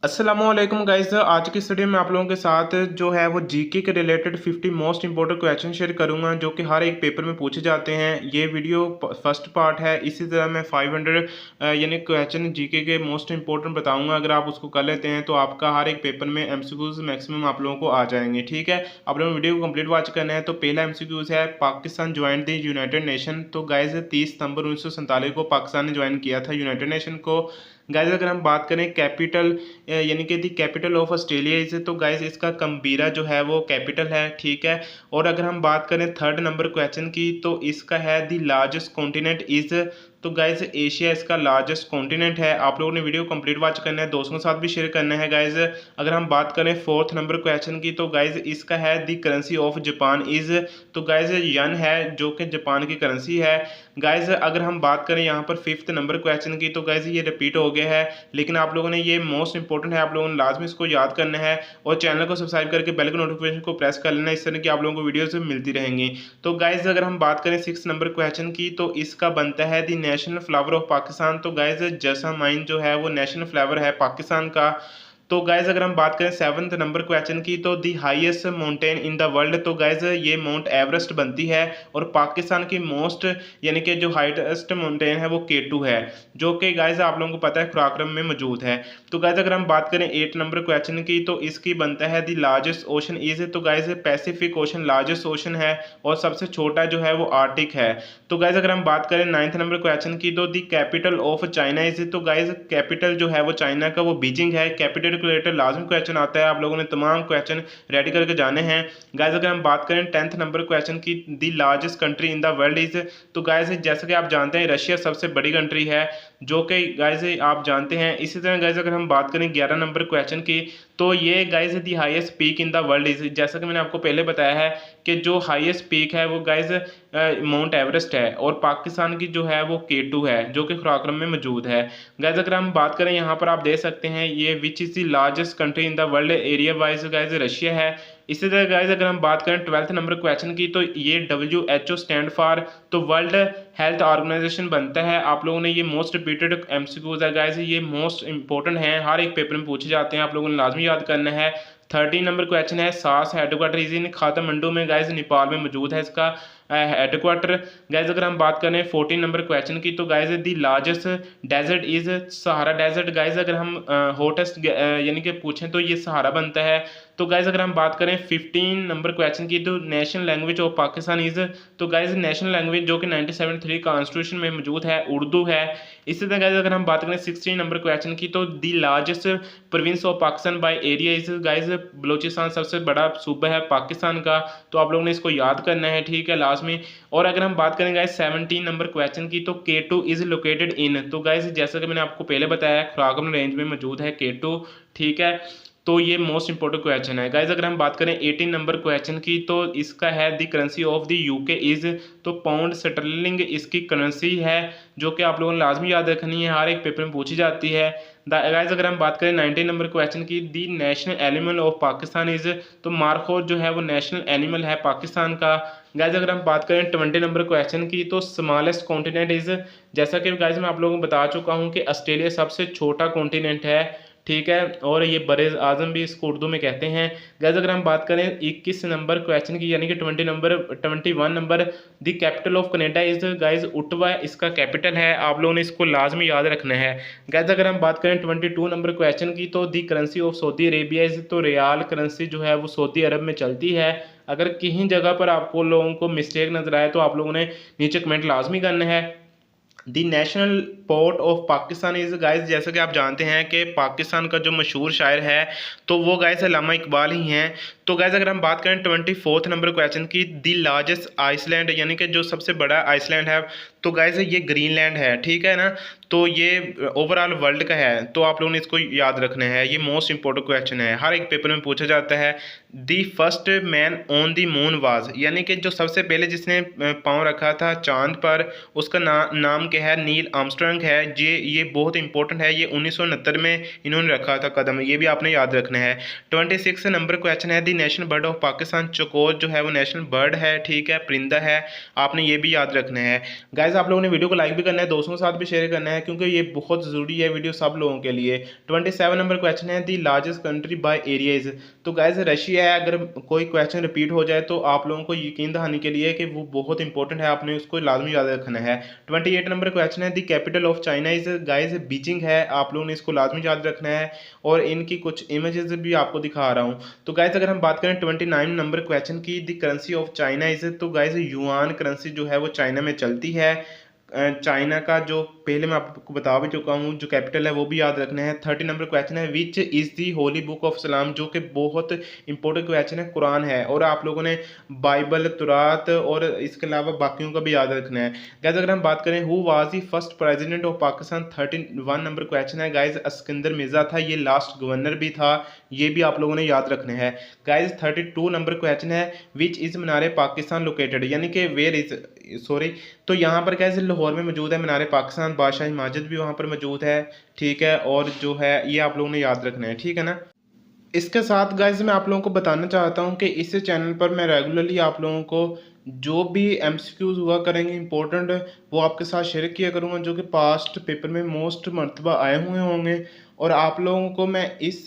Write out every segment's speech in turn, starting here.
अस्सलामुअलैकुम गाइस। आज की स्टडी में आप लोगों के साथ जो है वो जीके के related 50 most important question share करूंगा जो कि हर एक पेपर में पूछे जाते हैं। ये वीडियो फर्स्ट पार्ट है। इसी तरह मैं 500 यानी क्वेश्चन जीके के मोस्ट इंपॉर्टेंट बताऊंगा। अगर आप उसको कर लेते हैं तो आपका हर एक पेपर में एमसीक्यूज मैक्सिमम आप लोगों को आ जाएंगे। ठीक है, आप लोगों को वीडियो को कंप्लीट वॉच करना है। तो पहला एमसीक्यूज है, Pakistan join the United nation. तो गाइज 30 सितंबर 1947 को पाकिस्तान ने ज्वाइन किया था यूनाइटेड नेशन को। गाइज अगर हम बात करें कैपिटल यानी कि दी कैपिटल ऑफ ऑस्ट्रेलिया इज, तो गाइज इसका कम्बीरा जो है वो कैपिटल है। ठीक है, और अगर हम बात करें थर्ड नंबर क्वेश्चन की तो इसका है दी लार्जेस्ट कॉन्टिनेंट इज। तो गाइज एशिया इसका लार्जेस्ट कॉन्टिनेंट है। आप लोगों ने वीडियो कंप्लीट वॉच करना है, दोस्तों के साथ भी शेयर करना है गाइज। अगर हम बात करें फोर्थ नंबर क्वेश्चन की तो गाइज इसका है दी करेंसी ऑफ जापान इज। तो गाइज यन है जो कि जापान की करेंसी है। गाइज अगर हम बात करें यहाँ पर फिफ्थ नंबर क्वेश्चन की तो गाइज ये रिपीट हो गया है, लेकिन आप लोगों ने ये मोस्ट इंपॉर्टेंट है, आप लोगों ने लाजमी इसको याद करना है और चैनल को सब्सक्राइब करके बेल के नोटिफिकेशन को प्रेस कर लेना। इस तरह की आप लोगों को वीडियोस मिलती रहेंगी। तो गाइज अगर हम बात करें सिक्स नंबर क्वेश्चन की तो इसका बनता है the national flower of Pakistan. तो गाइज जैसमाइन जो है वो नेशनल फ्लावर है पाकिस्तान का। तो गाइज अगर हम बात करें सेवन्थ नंबर क्वेश्चन की तो the highest mountain in the world. तो गाइज ये माउंट एवरेस्ट बनती है और पाकिस्तान की मोस्ट यानी कि जो हाईएस्ट माउंटेन है वो केटू है, जो कि गाइज आप लोगों को पता है खुराक्रम में मौजूद है। तो गाइज अगर हम बात करें एट नंबर क्वेश्चन की तो इसकी बनता है दी लार्जेस्ट ओशन इज। तो guys Pacific ocean largest ocean है और सबसे छोटा जो है वो आर्टिक है। तो गाइज अगर हम बात करें नाइन्थ नंबर क्वेश्चन की तो दी कैपिटल ऑफ चाइना इज। तो गाइज कैपिटल जो है वो चाइना का वो बीजिंग है। कैपिटल के रिलेटेड लाजमी क्वेश्चन आता है, आप लोगों ने तमाम क्वेश्चन रेडी करके जाने हैं। गाइज अगर हम बात करें टेंथ नंबर क्वेश्चन की दी largest country in the world is. तो गाइज जैसे कि आप जानते हैं रशिया सबसे बड़ी कंट्री है, जो कि गाइज आप जानते हैं। इसी तरह गाइज अगर हम बात करें 11 नंबर क्वेश्चन की तो ये guys the highest peak in the world is. जैसा कि मैंने आपको पहले बताया है कि जो हाईएस्ट पीक है वो गाइज माउंट एवरेस्ट है और पाकिस्तान की जो है वो केटू है जो कि खुराक्रम में मौजूद है। गाइज अगर हम बात करें यहाँ पर आप देख सकते हैं ये विच is the largest country in the world area wise guys Russia है। इसी तरह गाइज अगर हम बात करें ट्वेल्थ नंबर क्वेश्चन की तो ये WHO स्टैंड फॉर तो वर्ल्ड हेल्थ ऑर्गेनाइजेशन बनता है। आप लोगों ने ये मोस्ट रिपीटेड एमसीक्यूज है गाइज, ये मोस्ट इंपॉर्टेंट है, हर एक पेपर में पूछे जाते हैं, आप लोगों ने लाजमी याद करना है। 13 नंबर क्वेश्चन है, सास हेडक्वार्टर इज इन काठमांडू में गाइज नेपाल में मौजूद है इसका हेडक्वार्टर। गाइज अगर हम बात करें 14 नंबर क्वेश्चन की तो guys the largest desert is Sahara desert. Guys अगर हम हॉटेस्ट यानी कि पूछें तो ये सहारा बनता है। तो गाइज अगर हम बात करें 15 नंबर क्वेश्चन की तो national language of Pakistan is. तो गाइज नेशनल लैंग्वेज जो कि 1973 कॉन्स्टिट्यूशन में मौजूद है उर्दू है। इसी तरह गाइज अगर हम बात करें 16 नंबर क्वेश्चन की तो दी largest province of Pakistan by area is. Guys Balochistan सबसे बड़ा सूबा है पाकिस्तान का, तो आप लोगों ने इसको याद करना है। ठीक है लाजमी। और अगर हम बात करें गाइज 17 नंबर क्वेश्चन की तो K2 इज लोकेटेड इन। तो गाइज जैसा कि मैंने आपको पहले बताया खुराक्रम रेंज में मौजूद है K2। ठीक है, तो ये मोस्ट इंपॉर्टेंट क्वेश्चन है। गाइज अगर हम बात करें 18 नंबर क्वेश्चन की तो इसका है दी currency of the UK is. तो पाउंड स्टर्लिंग इसकी करेंसी है जो कि आप लोगों ने लाजमी याद रखनी है, हर एक पेपर में पूछी जाती है। गाइज अगर हम बात करें 19 नंबर क्वेश्चन की the national animal of Pakistan is. तो मार्खोर जो है वो नेशनल एनिमल है पाकिस्तान का। गाइज अगर हम बात करें 20 नंबर क्वेश्चन की तो स्मॉलेस्ट कॉन्टिनेंट इज। जैसा कि गाइज मैं आप लोगों को बता चुका हूँ कि ऑस्ट्रेलिया सबसे छोटा कॉन्टिनेंट है। ठीक है, और ये बरे आजम भी इसको उर्दू में कहते हैं। गाइज अगर हम बात करें 21 नंबर क्वेश्चन की यानी कि 21 number the capital of Canada is. Guys Ottawa इसका कैपिटल है, आप लोगों ने इसको लाजमी याद रखना है। गाइज अगर हम बात करें 22 नंबर क्वेश्चन की तो दी currency of Saudi Arabia is. तो रियाल करेंसी जो है वो सऊदी अरब में चलती है। अगर कहीं जगह पर आपको लोगों को मिस्टेक नजर आए तो आप लोगों ने नीचे कमेंट लाजमी करना है। The national port of Pakistan is. Guys जैसा कि आप जानते हैं कि पाकिस्तान का जो मशहूर शायर है तो वो गाइज अल्लामा इकबाल ही हैं। तो गाइज अगर हम बात करें 24 नंबर क्वेश्चन की दी लार्जेस्ट आइसलैंड यानी कि जो सबसे बड़ा आइसलैंड है तो गाइज ये ग्रीनलैंड है। ठीक है ना, तो ये ओवरऑल वर्ल्ड का है, तो आप लोगों ने इसको याद रखना है, ये मोस्ट इंपॉर्टेंट क्वेश्चन है, हर एक पेपर में पूछा जाता है। The first man on the moon was यानी कि जो सबसे पहले जिसने पाँव रखा था चांद पर उसका नाम क्या है, नील आर्मस्ट्रांग है। ये बहुत इंपॉर्टेंट है, ये 1969 में इन्होंने रखा था कदम, ये भी आपने याद रखना है। 26 नंबर क्वेश्चन है the national bird of Pakistan, चकोर जो है वो नेशनल बर्ड है, ठीक है, परिंदा है, आपने ये भी याद रखना है। गाइज आप लोगों ने वीडियो को लाइक भी करना है, दोस्तों के साथ भी शेयर करना है, क्योंकि ये बहुत ज़रूरी है वीडियो सब लोगों के लिए। 27 नंबर क्वेश्चन है, दी लार्जेस्ट कंट्री बाय एरियाज। तो गाइज रशिया है, अगर कोई क्वेश्चन रिपीट हो जाए तो आप लोगों को यकीन दहाने के लिए कि वो बहुत इंपॉर्टेंट है, आपने उसको लाजमी याद रखना है। 28 नंबर क्वेश्चन है, the capital of China is, guys Beijing है, आप लोगों ने इसको लाजमी याद रखना है और इनकी कुछ इमेजेस भी आपको दिखा रहा हूँ। तो गाइज अगर हम बात करें 29 नंबर क्वेश्चन की, दी करेंसी ऑफ चाइना इज, तो गाइज युआन करेंसी जो है वो चाइना में चलती है। चाइना का जो पहले मैं आपको बता भी चुका हूँ, जो कैपिटल है वो भी याद रखना है। 30 नंबर क्वेश्चन है, which is the Holi book of Islam, जो कि बहुत इंपॉर्टेंट क्वेश्चन है, कुरान है, और आप लोगों ने बाइबल, तुरात और इसके अलावा बाकियों का भी याद रखना है। गाइज अगर हम बात करें who was the first president of Pakistan, 31 number question है गाइज, सिकंदर मिर्जा था, ये लास्ट गवर्नर भी था, ये भी आप लोगों ने याद रखना है। गाइज 32 नंबर क्वेश्चन है, which is Minar Pakistan located, यानी कि वेयर इज, सॉरी, तो यहाँ पर कैसे लाहौर में मौजूद है मीनार पाकिस्तान, बादशाही माजिद भी वहाँ पर मौजूद है, ठीक है, और जो है ये आप लोगों ने याद रखना है, ठीक है ना। इसके साथ गाइज मैं आप लोगों को बताना चाहता हूँ कि इस चैनल पर मैं रेगुलरली आप लोगों को जो भी एमसीक्यूज हुआ करेंगे इंपॉर्टेंट, वो आपके साथ शेयर किया करूँगा, जो कि पास्ट पेपर में मोस्ट मरतबा आए हुए होंगे, और आप लोगों को मैं इस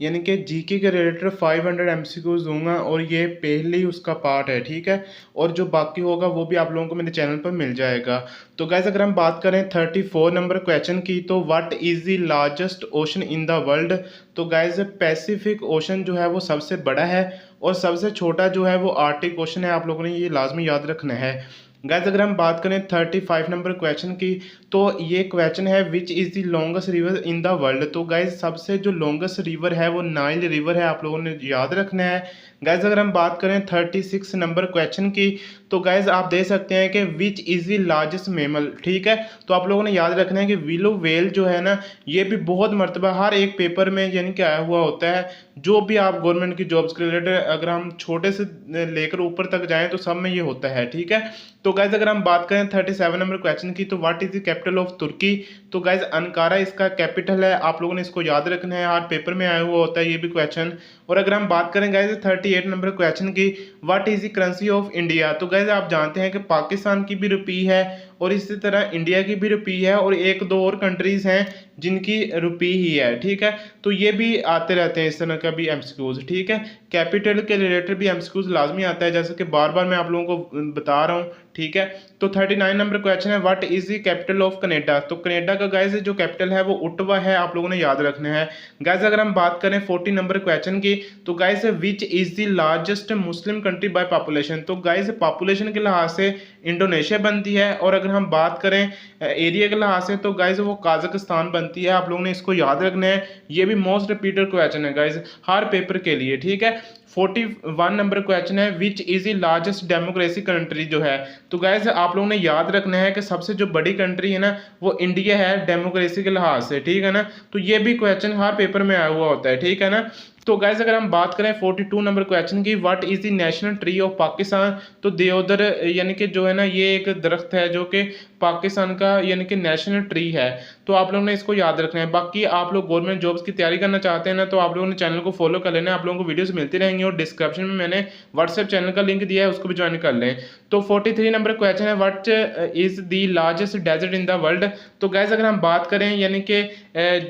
यानी कि जीके के रिलेटेड 500 एमसीक्यूज दूंगा, और ये पहले ही उसका पार्ट है, ठीक है, और जो बाकी होगा वो भी आप लोगों को मेरे चैनल पर मिल जाएगा। तो गाइज अगर हम बात करें 34 नंबर क्वेश्चन की, तो what is the largest ocean in the world, तो गाइज पैसिफिक ओशन जो है वो सबसे बड़ा है, और सबसे छोटा जो है वो आर्टिक ओशन है, आप लोगों ने ये लाजमी याद रखना है। गाइज अगर हम बात करें 35 नंबर क्वेश्चन की, तो ये क्वेश्चन है, which is the longest river in the world, तो गाइज सबसे जो लॉन्गेस्ट रिवर है वो नाइल रिवर है, आप लोगों ने याद रखना है। गाइज अगर हम बात करें 36 नंबर क्वेश्चन की, तो गाइज आप दे सकते हैं कि which is the largest mammal, ठीक है, तो आप लोगों ने याद रखना है कि विलो वेल जो है ना, ये भी बहुत मरतबा हर एक पेपर में यानी कि आया हुआ होता है, जो भी आप गवर्नमेंट की जॉब्स के रिलेटेड अगर हम छोटे से लेकर ऊपर तक जाएं तो सब में ये होता है, ठीक है। तो गाइज अगर हम बात करें 37 नंबर क्वेश्चन की, तो what is the capital of Turkey, तो गाइज अंकारा इसका कैपिटल है, आप लोगों ने इसको याद रखना है, हर पेपर में आया हुआ होता है ये भी क्वेश्चन। और अगर हम बात करें गाइज 38 नंबर क्वेश्चन की, what is the currency of India, तो गाइज आप जानते हैं कि पाकिस्तान की भी रुपी है और इसी तरह इंडिया की भी रुपी है, और एक दो और कंट्रीज हैं जिनकी रुपी ही है, ठीक है, तो ये भी आते रहते हैं इस तरह का भी एमसीक्यूज, ठीक है। कैपिटल के रिलेटेड भी एमसीक्यूज लाजमी आता है, जैसे कि बार बार मैं आप लोगों को बता रहा हूँ, ठीक है। तो 39 नंबर क्वेश्चन है, what is the capital of Canada, तो कनाडा का गाइज जो कैपिटल है वो ओटावा है, आप लोगों ने याद रखना है। गाइज अगर हम बात करें 40 नंबर क्वेश्चन की, तो guys which is the largest Muslim country by population, तो गाइज पॉपुलेशन के लिहाज से इंडोनेशिया बनती है, और अगर हम बात करें एरिया के लिहाज से तो गाइज वो काजाकिस्तान बनती है, आप लोगों ने इसको याद रखना है, ये भी मोस्ट रिपीटेड क्वेश्चन है गाइज हर पेपर के लिए, ठीक है। 41 नंबर क्वेश्चन है, which is the largest democracy country जो है, तो गाइज आप लोगों ने याद रखना है कि सबसे जो बड़ी कंट्री है ना वो इंडिया है डेमोक्रेसी के लिहाज से, ठीक है ना, तो ये भी क्वेश्चन हर पेपर में आया हुआ होता है, ठीक है ना। तो गाइज अगर हम बात करें 42 नंबर क्वेश्चन की, what is the national tree of Pakistan, तो देवदर यानी कि जो है ना ये एक दरख्त है जो कि पाकिस्तान का यानी कि नेशनल ट्री है, तो आप लोगों ने इसको याद रखना है। बाकी आप लोग गवर्नमेंट जॉब्स की तैयारी करना चाहते हैं ना, तो आप लोगों ने चैनल को फॉलो कर लेना है, आप लोगों को वीडियोस मिलती रहेंगी, और डिस्क्रिप्शन में मैंने व्हाट्सएप चैनल का लिंक दिया है, उसको भी ज्वाइन कर लें। तो 43 नंबर क्वेश्चन है, what is the largest desert in the world, तो गाइज अगर हम बात करें यानी कि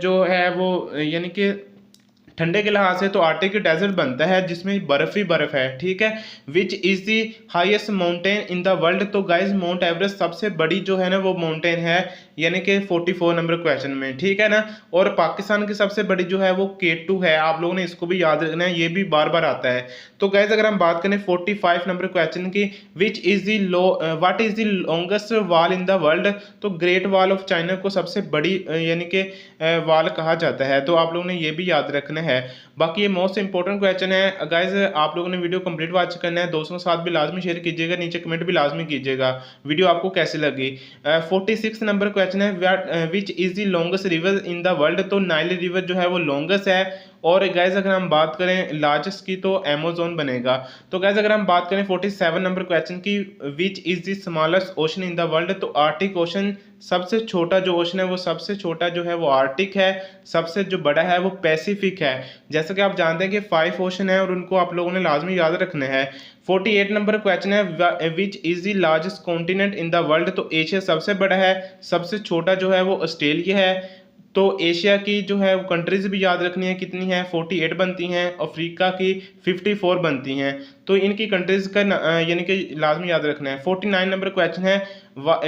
जो है वो यानी कि ठंडे के लिहाज से तो आर्टिक डेजर्ट बनता है जिसमें बर्फ ही बर्फ है, ठीक है। Which is the highest mountain in the world, तो गाइज माउंट एवरेस्ट सबसे बड़ी जो है ना वो माउंटेन है, यानी कि 44 नंबर क्वेश्चन में, ठीक है ना। और पाकिस्तान की सबसे बड़ी जो है वो K2 है, आप लोगों ने इसको भी याद रखना है, ये भी बार बार आता है। तो गाइज अगर हम बात करें 45 नंबर क्वेश्चन की, which is the what is the longest wall in the world, तो ग्रेट वॉल ऑफ चाइना को सबसे बड़ी यानी कि वॉल कहा जाता है, तो आप लोगों ने ये भी याद रखना है। बाकी ये मोस्ट इंपॉर्टेंट क्वेश्चन है गाइज, आप लोगों ने वीडियो कंप्लीट वॉच करना है, दोस्तों के साथ भी लाजमी शेयर कीजिएगा, नीचे कमेंट भी लाजमी कीजिएगा वीडियो आपको कैसी लगी। 46 नंबर क्वेश्चन है, which is the longest river in the world, तो नाइल रिवर जो है वो लॉन्गेस्ट है, और गाइज अगर हम बात करें लार्जेस्ट की तो अमेजोन बनेगा। तो गाइज अगर हम बात करें 47 नंबर क्वेश्चन की, विच is the smallest ocean in the world, तो आर्टिक ओशन सबसे छोटा जो ओशन है वो सबसे छोटा जो है वो आर्टिक है, सबसे जो बड़ा है वो पैसिफिक है। जैसा कि आप जानते हैं कि 5 ओशन है और उनको आप लोगों ने लाजमी याद रखना है। 48 नंबर क्वेश्चन है, which is the largest continent in the world, तो एशिया सबसे बड़ा है, सबसे छोटा जो है वो ऑस्ट्रेलिया है। तो एशिया की जो है वो कंट्रीज भी याद रखनी है, कितनी है 48 बनती हैं, अफ्रीका की 54 बनती हैं। तो इनकी कंट्रीज का यानी कि लाजमी याद रखना है। 49 नंबर क्वेश्चन है,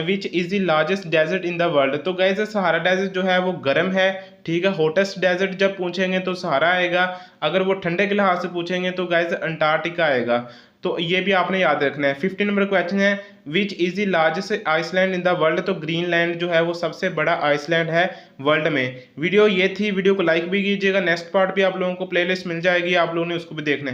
which is the largest desert in the world, तो गाइस सहारा डेजर्ट जो है वो गर्म है, ठीक है। हॉटेस्ट डेजर्ट जब पूछेंगे तो सहारा आएगा, अगर वो ठंडे के लिहाज से पूछेंगे तो गाइस अंटार्कटिका आएगा। तो ये भी आपने याद रखना है। 50 नंबर क्वेश्चन है, which is the largest island in the world, तो ग्रीनलैंड जो है वो सबसे बड़ा आइसलैंड है वर्ल्ड में। वीडियो ये थी, वीडियो को लाइक भी कीजिएगा। नेक्स्ट पार्ट भी आप लोगों को प्लेलिस्ट मिल जाएगी, आप लोगों ने उसको भी देखना है।